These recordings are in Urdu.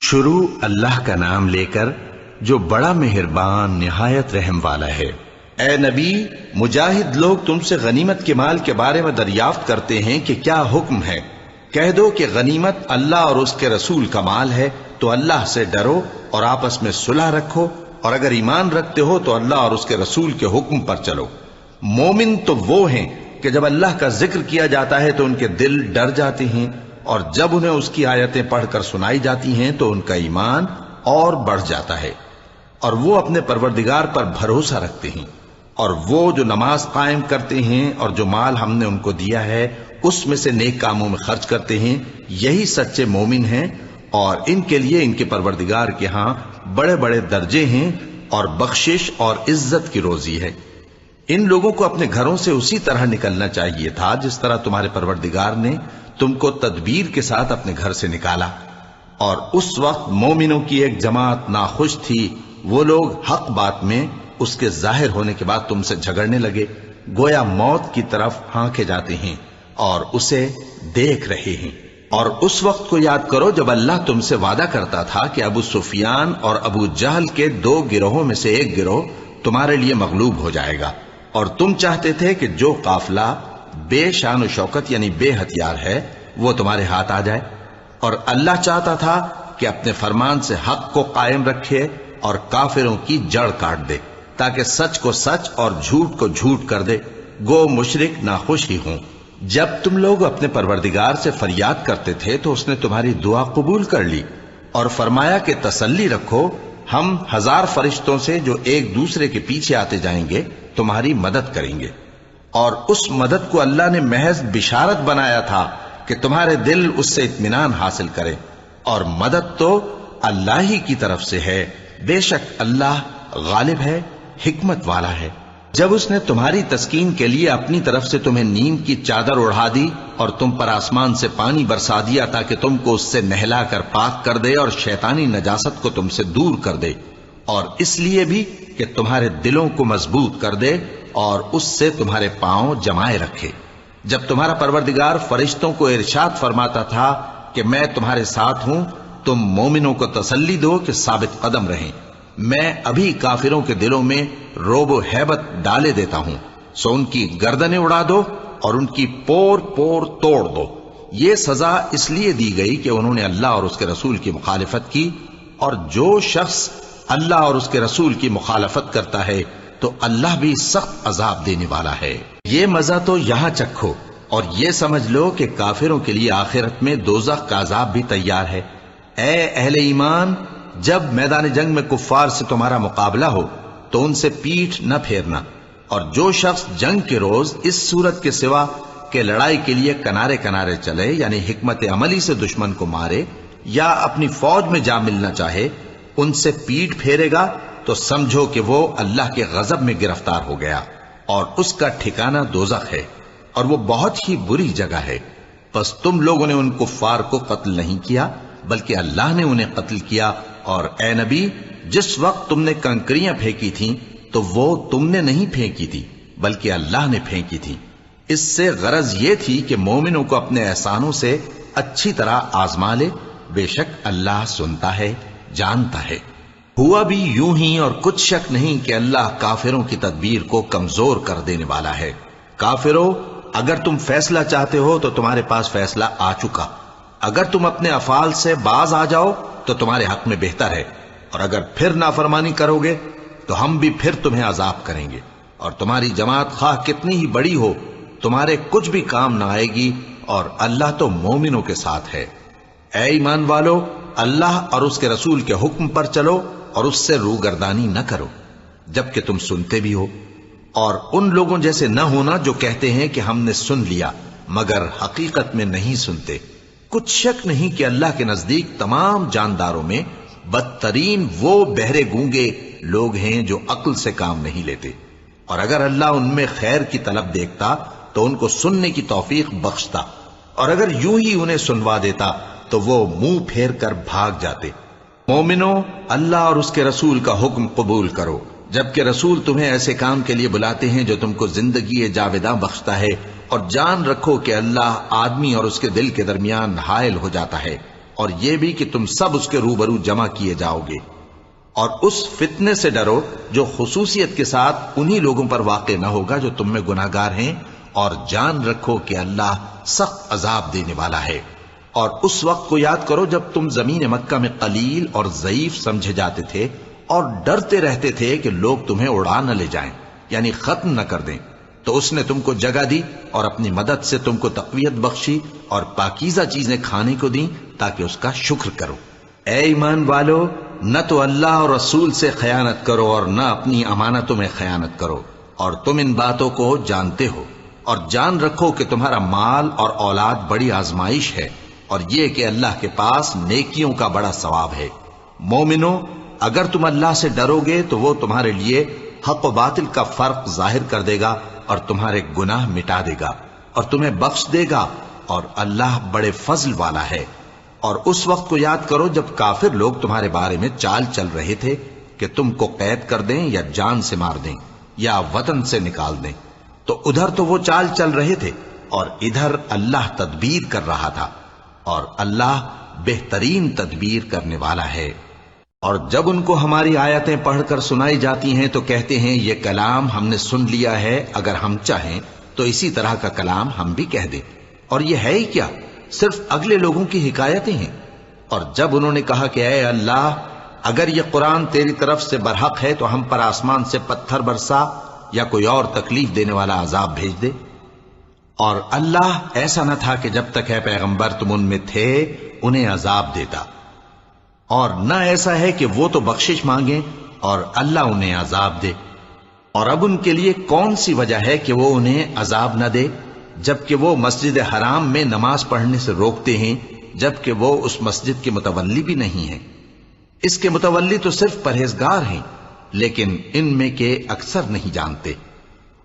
شروع اللہ کا نام لے کر جو بڑا مہربان نہایت رحم والا ہے۔ اے نبی، مجاہد لوگ تم سے غنیمت کے مال کے بارے میں دریافت کرتے ہیں کہ کیا حکم ہے۔ کہہ دو کہ غنیمت اللہ اور اس کے رسول کا مال ہے، تو اللہ سے ڈرو اور آپس میں صلح رکھو، اور اگر ایمان رکھتے ہو تو اللہ اور اس کے رسول کے حکم پر چلو۔ مومن تو وہ ہیں کہ جب اللہ کا ذکر کیا جاتا ہے تو ان کے دل ڈر جاتے ہیں، اور جب انہیں اس کی آیتیں پڑھ کر سنائی جاتی ہیں تو ان کا ایمان اور بڑھ جاتا ہے، اور وہ اپنے پروردگار پر بھروسہ رکھتے ہیں، اور وہ جو نماز قائم کرتے ہیں اور جو مال ہم نے ان کو دیا ہے اس میں سے نیک کاموں میں خرچ کرتے ہیں، یہی سچے مومن ہیں، اور ان کے لیے ان کے پروردگار کے ہاں بڑے بڑے درجے ہیں اور بخشش اور عزت کی روزی ہے۔ ان لوگوں کو اپنے گھروں سے اسی طرح نکلنا چاہیے تھا جس طرح تمہارے پروردگار نے تم کو تدبیر کے ساتھ اپنے گھر سے نکالا، اور اس وقت مومنوں کی ایک جماعت ناخوش تھی، وہ لوگ حق بات میں اس کے ظاہر ہونے کے بعد تم سے جھگڑنے لگے، گویا موت کی طرف ہانکے جاتے ہیں اور اسے دیکھ رہے ہیں۔ اور اس وقت کو یاد کرو جب اللہ تم سے وعدہ کرتا تھا کہ ابو سفیان اور ابو جہل کے 2 گروہوں میں سے ایک گروہ تمہارے لیے مغلوب ہو جائے گا، اور تم چاہتے تھے کہ جو قافلہ بے شان و شوکت یعنی بے ہتھیار ہے وہ تمہارے ہاتھ آ جائے، اور اللہ چاہتا تھا کہ اپنے فرمان سے حق کو قائم رکھے اور کافروں کی جڑ کاٹ دے، تاکہ سچ کو سچ اور جھوٹ کو جھوٹ کر دے، گو مشرک ناخوش ہی ہوں۔ جب تم لوگ اپنے پروردگار سے فریاد کرتے تھے تو اس نے تمہاری دعا قبول کر لی، اور فرمایا کہ تسلی رکھو، ہم 1000 فرشتوں سے جو ایک دوسرے کے پیچھے آتے جائیں گے تمہاری مدد کریں گے۔ اور اس مدد کو اللہ نے محض بشارت بنایا تھا کہ تمہارے دل اس سے اطمینان حاصل کرے، اور مدد تو اللہ ہی کی طرف سے ہے، بے شک اللہ غالب ہے، حکمت والا ہے۔ جب اس نے تمہاری تسکین کے لیے اپنی طرف سے تمہیں نیند کی چادر اڑا دی اور تم پر آسمان سے پانی برسا دیا تاکہ تم کو اس سے نہلا کر پاک کر دے اور شیطانی نجاست کو تم سے دور کر دے، اور اس لیے بھی کہ تمہارے دلوں کو مضبوط کر دے اور اس سے تمہارے پاؤں جمائے رکھے، جب تمہارا پروردگار فرشتوں کو ارشاد فرماتا تھا کہ میں تمہارے ساتھ ہوں، تم مومنوں کو تسلی دو کہ ثابت قدم رہیں، میں ابھی کافروں کے دلوں میں روب و ہیبت ڈالے دیتا ہوں، سو ان کی گردنیں اڑا دو اور ان کی پور پور توڑ دو۔ یہ سزا اس لیے دی گئی کہ انہوں نے اللہ اور اس کے رسول کی مخالفت کی، اور جو شخص اللہ اور اس کے رسول کی مخالفت کرتا ہے تو اللہ بھی سخت عذاب دینے والا ہے۔ یہ مزہ تو یہاں چکھو، اور یہ سمجھ لو کہ کافروں کے لیے آخرت میں دوزخ کا عذاب بھی تیار ہے۔ اے اہل ایمان، جب میدان جنگ میں کفار سے تمہارا مقابلہ ہو تو ان سے پیٹھ نہ پھیرنا، اور جو شخص جنگ کے روز اس صورت کے سوا کہ لڑائی کے لیے کنارے کنارے چلے یعنی حکمت عملی سے دشمن کو مارے یا اپنی فوج میں جا ملنا چاہے، ان سے پیٹھ پھیرے گا تو سمجھو کہ وہ اللہ کے غضب میں گرفتار ہو گیا، اور اس کا ٹھکانہ دوزخ ہے، اور وہ بہت ہی بری جگہ ہے۔ پس تم لوگوں نے ان کفار کو قتل نہیں کیا بلکہ اللہ نے انہیں قتل کیا، اور اے نبی، جس وقت تم نے کنکریاں پھینکی تھیں تو وہ تم نے نہیں پھینکی تھی بلکہ اللہ نے پھینکی تھی۔ اس سے غرض یہ تھی کہ مومنوں کو اپنے احسانوں سے اچھی طرح آزما لے، بے شک اللہ سنتا ہے، جانتا ہے۔ ہوا بھی یوں ہی، اور کچھ شک نہیں کہ اللہ کافروں کی تدبیر کو کمزور کر دینے والا ہے۔ کافروں، اگر تم فیصلہ چاہتے ہو تو تمہارے پاس فیصلہ آ چکا، اگر تم اپنے افعال سے باز آ جاؤ تو تمہارے حق میں بہتر ہے، اور اگر پھر نافرمانی کرو گے تو ہم بھی پھر تمہیں عذاب کریں گے، اور تمہاری جماعت خواہ کتنی ہی بڑی ہو تمہارے کچھ بھی کام نہ آئے گی، اور اللہ تو مومنوں کے ساتھ ہے۔ اے ایمان والو، اللہ اور اس کے رسول کے حکم پر چلو اور اس سے روگردانی نہ کرو جبکہ تم سنتے بھی ہو، اور ان لوگوں جیسے نہ ہونا جو کہتے ہیں کہ ہم نے سن لیا مگر حقیقت میں نہیں سنتے۔ کچھ شک نہیں کہ اللہ کے نزدیک تمام جانداروں میں بدترین وہ بہرے گونگے لوگ ہیں جو عقل سے کام نہیں لیتے، اور اگر اللہ ان میں خیر کی طلب دیکھتا تو ان کو سننے کی توفیق بخشتا، اور اگر یوں ہی انہیں سنوا دیتا تو وہ منہ پھیر کر بھاگ جاتے۔ مومنو، اللہ اور اس کے رسول کا حکم قبول کرو، جبکہ رسول تمہیں ایسے کام کے لیے بلاتے ہیں جو تم کو زندگی جاوداں بخشتا ہے، اور جان رکھو کہ اللہ آدمی اور اس کے دل کے درمیان حائل ہو جاتا ہے، اور یہ بھی کہ تم سب اس کے روبرو جمع کیے جاؤ گے۔ اور اس فتنے سے ڈرو جو خصوصیت کے ساتھ انہی لوگوں پر واقع نہ ہوگا جو تم میں گناہگار ہیں، اور جان رکھو کہ اللہ سخت عذاب دینے والا ہے۔ اور اس وقت کو یاد کرو جب تم زمین مکہ میں قلیل اور ضعیف سمجھے جاتے تھے اور ڈرتے رہتے تھے کہ لوگ تمہیں اڑا نہ لے جائیں، یعنی ختم نہ کر دیں، تو اس نے تم کو جگہ دی اور اپنی مدد سے تم کو تقویت بخشی اور پاکیزہ چیزیں کھانے کو دیں تاکہ اس کا شکر کرو۔ اے ایمان والو، نہ تو اللہ اور رسول سے خیانت کرو اور نہ اپنی امانتوں میں خیانت کرو، اور تم ان باتوں کو جانتے ہو، اور جان رکھو کہ تمہارا مال اور اولاد بڑی آزمائش ہے، اور یہ کہ اللہ کے پاس نیکیوں کا بڑا ثواب ہے۔ مومنو، اگر تم اللہ سے ڈرو گے تو وہ تمہارے لیے حق و باطل کا فرق ظاہر کر دے گا اور تمہارے گناہ مٹا دے گا اور تمہیں بخش دے گا، اور اللہ بڑے فضل والا ہے۔ اور اس وقت کو یاد کرو جب کافر لوگ تمہارے بارے میں چال چل رہے تھے کہ تم کو قید کر دیں یا جان سے مار دیں یا وطن سے نکال دیں، تو ادھر تو وہ چال چل رہے تھے اور ادھر اللہ تدبیر کر رہا تھا، اور اللہ بہترین تدبیر کرنے والا ہے۔ اور جب ان کو ہماری آیتیں پڑھ کر سنائی جاتی ہیں تو کہتے ہیں یہ کلام ہم نے سن لیا ہے، اگر ہم چاہیں تو اسی طرح کا کلام ہم بھی کہہ دیں، اور یہ ہے ہی کیا، صرف اگلے لوگوں کی حکایتیں ہیں۔ اور جب انہوں نے کہا کہ اے اللہ، اگر یہ قرآن تیری طرف سے برحق ہے تو ہم پر آسمان سے پتھر برسا یا کوئی اور تکلیف دینے والا عذاب بھیج دے۔ اور اللہ ایسا نہ تھا کہ جب تک اے پیغمبر تم ان میں تھے انہیں عذاب دیتا، اور نہ ایسا ہے کہ وہ تو بخشش مانگیں اور اللہ انہیں عذاب دے۔ اور اب ان کے لیے کون سی وجہ ہے کہ وہ انہیں عذاب نہ دے، جبکہ وہ مسجد حرام میں نماز پڑھنے سے روکتے ہیں، جبکہ وہ اس مسجد کے متولی بھی نہیں ہیں۔ اس کے متولی تو صرف پرہیزگار ہیں، لیکن ان میں کے اکثر نہیں جانتے۔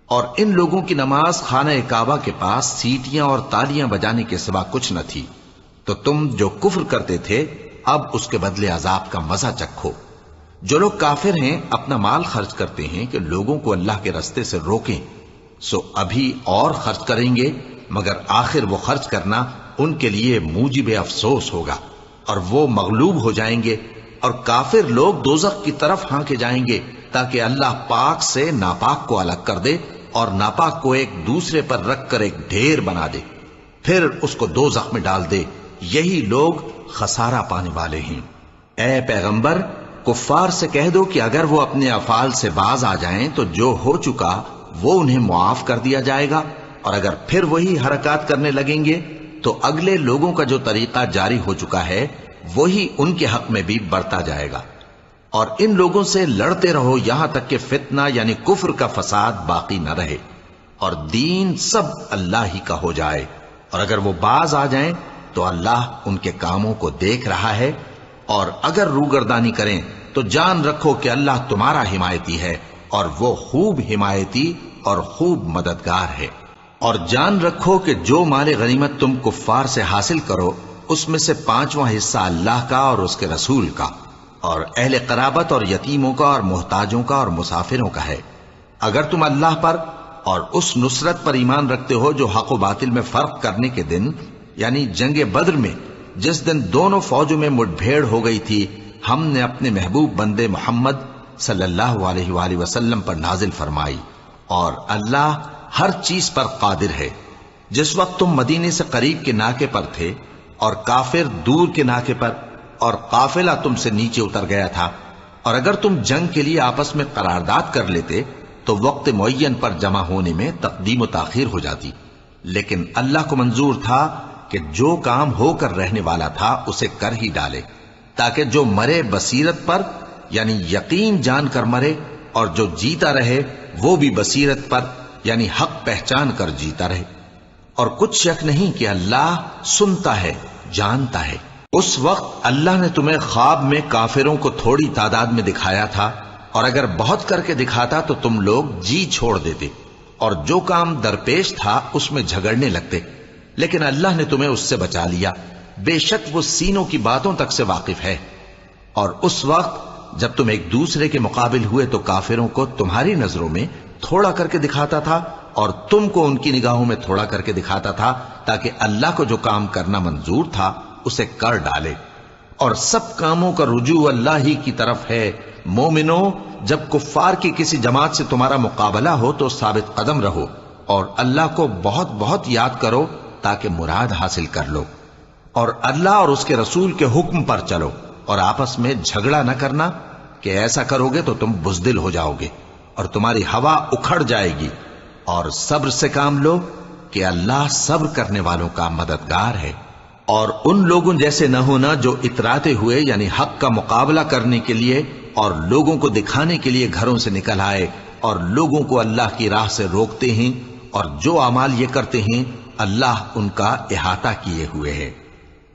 اور ان لوگوں کی نماز خانہ کعبہ کے پاس سیٹیاں اور تالیاں بجانے کے سوا کچھ نہ تھی، تو تم جو کفر کرتے تھے اب اس کے بدلے عذاب کا مزہ چکھو۔ جو لوگ کافر ہیں اپنا مال خرچ کرتے ہیں کہ لوگوں کو اللہ کے رستے سے روکیں، سو ابھی اور خرچ کریں گے، مگر آخر وہ خرچ کرنا ان کے لیے موجب افسوس ہوگا، اور وہ مغلوب ہو جائیں گے، اور کافر لوگ دوزخ کی طرف ہانکے جائیں گے تاکہ اللہ پاک سے ناپاک کو الگ کر دے اور ناپاک کو ایک دوسرے پر رکھ کر ایک ڈھیر بنا دے، پھر اس کو دوزخ میں ڈال دے۔ یہی لوگ خسارہ پانے والے ہیں۔ اے پیغمبر، کفار سے کہہ دو کہ اگر وہ اپنے افعال سے باز آ جائیں تو جو ہو چکا وہ انہیں معاف کر دیا جائے گا، اور اگر پھر وہی حرکات کرنے لگیں گے تو اگلے لوگوں کا جو طریقہ جاری ہو چکا ہے وہی ان کے حق میں بھی برتا جائے گا۔ اور ان لوگوں سے لڑتے رہو یہاں تک کہ فتنہ یعنی کفر کا فساد باقی نہ رہے اور دین سب اللہ ہی کا ہو جائے، اور اگر وہ باز آ جائیں تو اللہ ان کے کاموں کو دیکھ رہا ہے، اور اگر روگردانی کریں تو جان رکھو کہ اللہ تمہارا حمایتی ہے، اور وہ خوب حمایتی اور خوب مددگار ہے۔ اور جان رکھو کہ جو مال غنیمت تم کفار سے حاصل کرو اس میں سے 5واں حصہ اللہ کا اور اس کے رسول کا اور اہل قرابت اور یتیموں کا اور محتاجوں کا اور مسافروں کا ہے۔ اگر تم اللہ پر اور اس نصرت پر ایمان رکھتے ہو جو حق و باطل میں فرق کرنے کے دن یعنی جنگ بدر میں جس دن دونوں فوجوں میں مٹ بھیڑ ہو گئی تھی، ہم نے اپنے محبوب بندے محمد صلی اللہ علیہ وآلہ وسلم پر نازل فرمائی، اور اللہ ہر چیز پر قادر ہے۔ جس وقت تم مدینے سے قریب کے ناکے پر تھے اور کافر دور کے ناکے پر، اور قافلہ تم سے نیچے اتر گیا تھا، اور اگر تم جنگ کے لیے آپس میں قرارداد کر لیتے تو وقت معین پر جمع ہونے میں تقدیم و تاخیر ہو جاتی، لیکن اللہ کو منظور تھا کہ جو کام ہو کر رہنے والا تھا اسے کر ہی ڈالے، تاکہ جو مرے بصیرت پر یعنی یقین جان کر مرے، اور جو جیتا رہے وہ بھی بصیرت پر یعنی حق پہچان کر جیتا رہے۔ اور کچھ شک نہیں کہ اللہ سنتا ہے، جانتا ہے۔ اس وقت اللہ نے تمہیں خواب میں کافروں کو تھوڑی تعداد میں دکھایا تھا، اور اگر بہت کر کے دکھاتا تو تم لوگ جی چھوڑ دیتے اور جو کام درپیش تھا اس میں جھگڑنے لگتے، لیکن اللہ نے تمہیں اس سے بچا لیا، بے شک وہ سینوں کی باتوں تک سے واقف ہے۔ اور اس وقت جب تم ایک دوسرے کے مقابل ہوئے تو کافروں کو تمہاری نظروں میں تھوڑا کر کے دکھاتا تھا اور تم کو ان کی نگاہوں میں تھوڑا کر کے دکھاتا تھا، تاکہ اللہ کو جو کام کرنا منظور تھا اسے کر ڈالے، اور سب کاموں کا رجوع اللہ ہی کی طرف ہے۔ مومنو، جب کفار کی کسی جماعت سے تمہارا مقابلہ ہو تو ثابت قدم رہو اور اللہ کو بہت بہت یاد کرو تاکہ مراد حاصل کر لو، اور اللہ اور اس کے رسول کے حکم پر چلو، اور آپس میں جھگڑا نہ کرنا کہ ایسا کرو گے تو تم بزدل ہو جاؤ گے اور تمہاری ہوا اکھڑ جائے گی، اور صبر سے کام لو کہ اللہ صبر کرنے والوں کا مددگار ہے۔ اور ان لوگوں جیسے نہ ہونا جو اتراتے ہوئے یعنی حق کا مقابلہ کرنے کے لیے اور لوگوں کو دکھانے کے لیے گھروں سے نکل آئے اور لوگوں کو اللہ کی راہ سے روکتے ہیں، اور جو اعمال یہ کرتے ہیں اللہ ان کا احاطہ کیے ہوئے ہے۔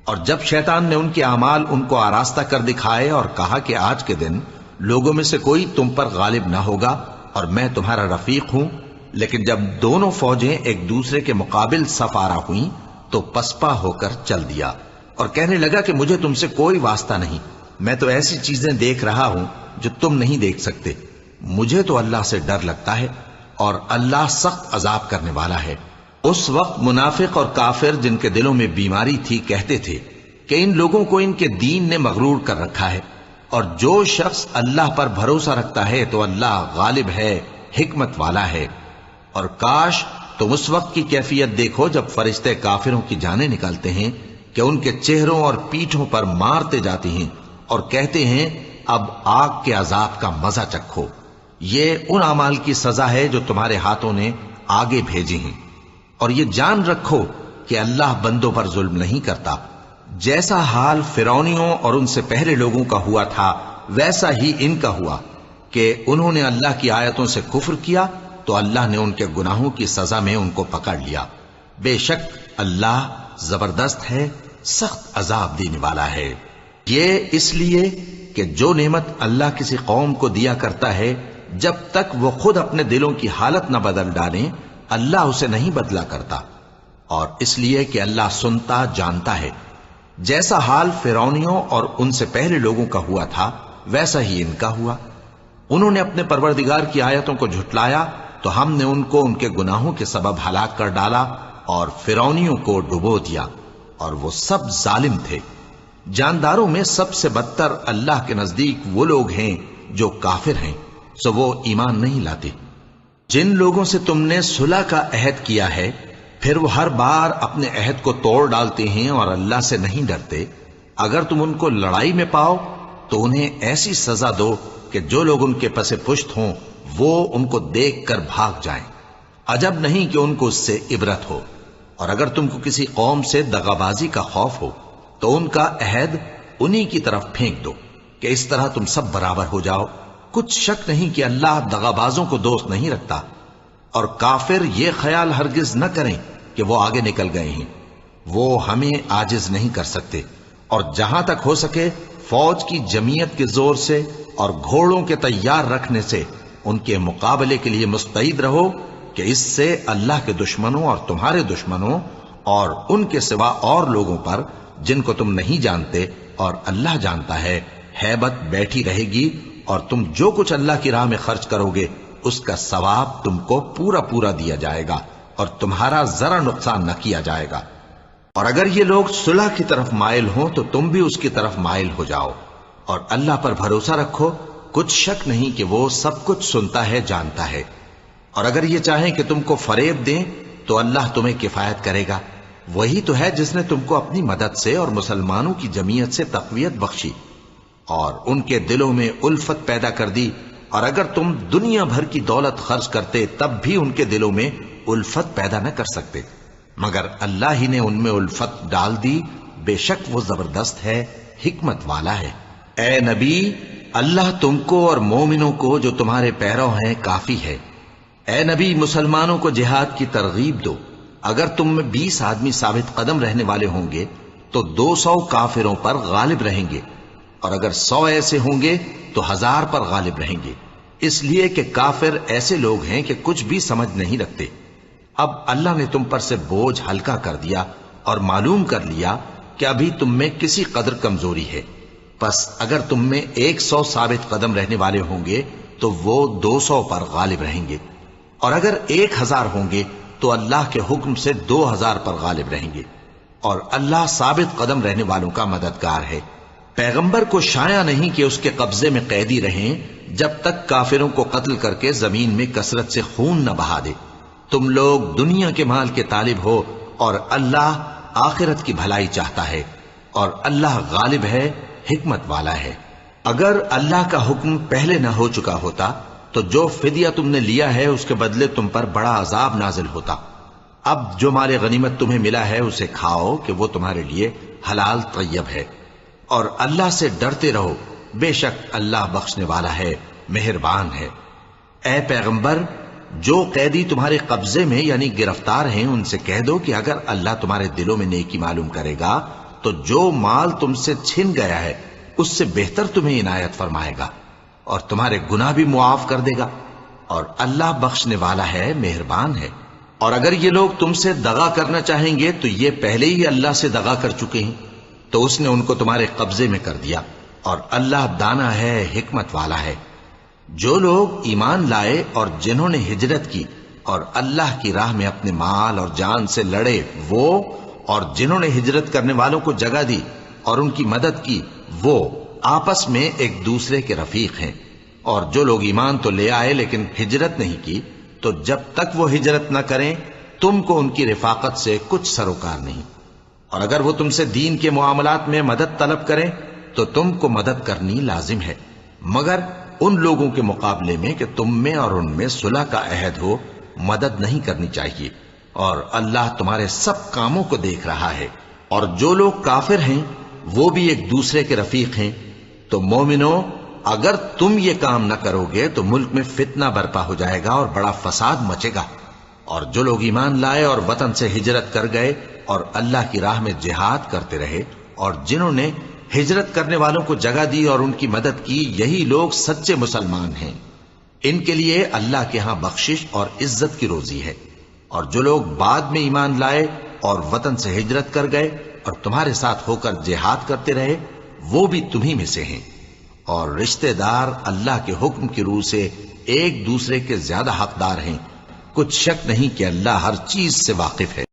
اور جب شیطان نے ان کے اعمال ان کو آراستہ کر دکھائے اور کہا کہ آج کے دن لوگوں میں سے کوئی تم پر غالب نہ ہوگا اور میں تمہارا رفیق ہوں، لیکن جب دونوں فوجیں ایک دوسرے کے مقابل صف آرا ہوئیں تو پسپا ہو کر چل دیا اور کہنے لگا کہ مجھے تم سے کوئی واسطہ نہیں، میں تو ایسی چیزیں دیکھ رہا ہوں جو تم نہیں دیکھ سکتے، مجھے تو اللہ سے ڈر لگتا ہے اور اللہ سخت عذاب کرنے والا ہے۔ اس وقت منافق اور کافر جن کے دلوں میں بیماری تھی کہتے تھے کہ ان لوگوں کو ان کے دین نے مغرور کر رکھا ہے، اور جو شخص اللہ پر بھروسہ رکھتا ہے تو اللہ غالب ہے، حکمت والا ہے۔ اور کاش تم اس وقت کی کیفیت دیکھو جب فرشتے کافروں کی جانیں نکالتے ہیں کہ ان کے چہروں اور پیٹھوں پر مارتے جاتے ہیں اور کہتے ہیں اب آگ کے عذاب کا مزہ چکھو، یہ ان اعمال کی سزا ہے جو تمہارے ہاتھوں نے آگے بھیجی ہیں، اور یہ جان رکھو کہ اللہ بندوں پر ظلم نہیں کرتا۔ جیسا حال فرعونیوں اور ان سے پہلے لوگوں کا ہوا تھا ویسا ہی ان کا ہوا کہ انہوں نے اللہ کی آیتوں سے کفر کیا تو اللہ نے ان کے گناہوں کی سزا میں ان کو پکڑ لیا۔ بے شک اللہ زبردست ہے، سخت عذاب دینے والا ہے۔ یہ اس لیے کہ جو نعمت اللہ کسی قوم کو دیا کرتا ہے جب تک وہ خود اپنے دلوں کی حالت نہ بدل ڈالیں اللہ اسے نہیں بدلا کرتا، اور اس لیے کہ اللہ سنتا جانتا ہے۔ جیسا حال فرعونیوں اور ان سے پہلے لوگوں کا ہوا تھا ویسا ہی ان کا ہوا۔ انہوں نے اپنے پروردگار کی آیتوں کو جھٹلایا تو ہم نے ان کو ان کے گناہوں کے سبب ہلاک کر ڈالا اور فرعونیوں کو ڈبو دیا، اور وہ سب ظالم تھے۔ جانداروں میں سب سے بدتر اللہ کے نزدیک وہ لوگ ہیں جو کافر ہیں، سو وہ ایمان نہیں لاتے۔ جن لوگوں سے تم نے صلح کا عہد کیا ہے پھر وہ ہر بار اپنے عہد کو توڑ ڈالتے ہیں اور اللہ سے نہیں ڈرتے، اگر تم ان کو لڑائی میں پاؤ تو انہیں ایسی سزا دو کہ جو لوگ ان کے پس پشت ہوں وہ ان کو دیکھ کر بھاگ جائیں، عجب نہیں کہ ان کو اس سے عبرت ہو۔ اور اگر تم کو کسی قوم سے دغابازی کا خوف ہو تو ان کا عہد انہی کی طرف پھینک دو کہ اس طرح تم سب برابر ہو جاؤ۔ کچھ شک نہیں کہ اللہ دغابازوں کو دوست نہیں رکھتا، اور کافر یہ خیال ہرگز نہ کریں کہ وہ آگے نکل گئے ہیں، وہ ہمیں عاجز نہیں کر سکتے۔ اور جہاں تک ہو سکے فوج کی جمعیت کے زور سے اور گھوڑوں کے تیار رکھنے سے ان کے مقابلے کے لیے مستعد رہو کہ اس سے اللہ کے دشمنوں اور تمہارے دشمنوں اور ان کے سوا اور لوگوں پر جن کو تم نہیں جانتے اور اللہ جانتا ہے ہیبت بیٹھی رہے گی، اور تم جو کچھ اللہ کی راہ میں خرچ کرو گے اس کا ثواب تم کو پورا پورا دیا جائے گا اور تمہارا ذرا نقصان نہ کیا جائے گا۔ اور اگر یہ لوگ صلح کی طرف مائل ہوں تو تم بھی اس کی طرف مائل ہو جاؤ، اور اللہ پر بھروسہ رکھو، کچھ شک نہیں کہ وہ سب کچھ سنتا ہے، جانتا ہے۔ اور اگر یہ چاہیں کہ تم کو فریب دیں تو اللہ تمہیں کفایت کرے گا، وہی تو ہے جس نے تم کو اپنی مدد سے اور مسلمانوں کی جمعیت سے تقویت بخشی اور ان کے دلوں میں الفت پیدا کر دی، اور اگر تم دنیا بھر کی دولت خرچ کرتے تب بھی ان کے دلوں میں الفت پیدا نہ کر سکتے، مگر اللہ ہی نے ان میں الفت ڈال دی، بے شک وہ زبردست ہے، حکمت والا ہے۔ اے نبی، اللہ تم کو اور مومنوں کو جو تمہارے پیرو ہیں کافی ہے۔ اے نبی، مسلمانوں کو جہاد کی ترغیب دو، اگر تم میں 20 آدمی ثابت قدم رہنے والے ہوں گے تو 200 کافروں پر غالب رہیں گے، اور اگر 100 ایسے ہوں گے تو 1000 پر غالب رہیں گے، اس لیے کہ کافر ایسے لوگ ہیں کہ کچھ بھی سمجھ نہیں رکھتے۔ اب اللہ نے تم پر سے بوجھ ہلکا کر دیا اور معلوم کر لیا کہ ابھی تم میں کسی قدر کمزوری ہے، پس اگر تم میں 100 ثابت قدم رہنے والے ہوں گے تو وہ 200 پر غالب رہیں گے، اور اگر 1000 ہوں گے تو اللہ کے حکم سے 2000 پر غالب رہیں گے۔ اور اللہ ثابت قدم رہنے والوں کا مددگار ہے۔ پیغمبر کو شایع نہیں کہ اس کے قبضے میں قیدی رہیں جب تک کافروں کو قتل کر کے زمین میں کثرت سے خون نہ بہا دے۔ تم لوگ دنیا کے مال کے طالب ہو اور اللہ آخرت کی بھلائی چاہتا ہے، اور اللہ غالب ہے، حکمت والا ہے۔ اگر اللہ کا حکم پہلے نہ ہو چکا ہوتا تو جو فدیہ تم نے لیا ہے اس کے بدلے تم پر بڑا عذاب نازل ہوتا۔ اب جو مال غنیمت تمہیں ملا ہے اسے کھاؤ کہ وہ تمہارے لیے حلال طیب ہے، اور اللہ سے ڈرتے رہو، بے شک اللہ بخشنے والا ہے، مہربان ہے۔ اے پیغمبر، جو قیدی تمہارے قبضے میں یعنی گرفتار ہیں ان سے کہہ دو کہ اگر اللہ تمہارے دلوں میں نیکی معلوم کرے گا تو جو مال تم سے چھن گیا ہے اس سے بہتر تمہیں عنایت فرمائے گا، اور تمہارے گناہ بھی معاف کر دے گا، اور اللہ بخشنے والا ہے، مہربان ہے۔ اور اگر یہ لوگ تم سے دغا کرنا چاہیں گے تو یہ پہلے ہی اللہ سے دغا کر چکے ہیں، تو اس نے ان کو تمہارے قبضے میں کر دیا، اور اللہ دانا ہے، حکمت والا ہے۔ جو لوگ ایمان لائے اور جنہوں نے ہجرت کی اور اللہ کی راہ میں اپنے مال اور جان سے لڑے، وہ اور جنہوں نے ہجرت کرنے والوں کو جگہ دی اور ان کی مدد کی، وہ آپس میں ایک دوسرے کے رفیق ہیں۔ اور جو لوگ ایمان تو لے آئے لیکن ہجرت نہیں کی، تو جب تک وہ ہجرت نہ کریں تم کو ان کی رفاقت سے کچھ سروکار نہیں، اور اگر وہ تم سے دین کے معاملات میں مدد طلب کریں تو تم کو مدد کرنی لازم ہے، مگر ان لوگوں کے مقابلے میں کہ تم میں اور ان میں صلح کا عہد ہو مدد نہیں کرنی چاہیے، اور اللہ تمہارے سب کاموں کو دیکھ رہا ہے۔ اور جو لوگ کافر ہیں وہ بھی ایک دوسرے کے رفیق ہیں۔ تو مومنو، اگر تم یہ کام نہ کرو گے تو ملک میں فتنہ برپا ہو جائے گا اور بڑا فساد مچے گا۔ اور جو لوگ ایمان لائے اور وطن سے ہجرت کر گئے اور اللہ کی راہ میں جہاد کرتے رہے، اور جنہوں نے ہجرت کرنے والوں کو جگہ دی اور ان کی مدد کی، یہی لوگ سچے مسلمان ہیں۔ ان کے لیے اللہ کے ہاں بخشش اور عزت کی روزی ہے۔ اور جو لوگ بعد میں ایمان لائے اور وطن سے ہجرت کر گئے اور تمہارے ساتھ ہو کر جہاد کرتے رہے، وہ بھی تمہیں میں سے ہیں۔ اور رشتہ دار اللہ کے حکم کی روح سے ایک دوسرے کے زیادہ حقدار ہیں۔ کچھ شک نہیں کہ اللہ ہر چیز سے واقف ہے۔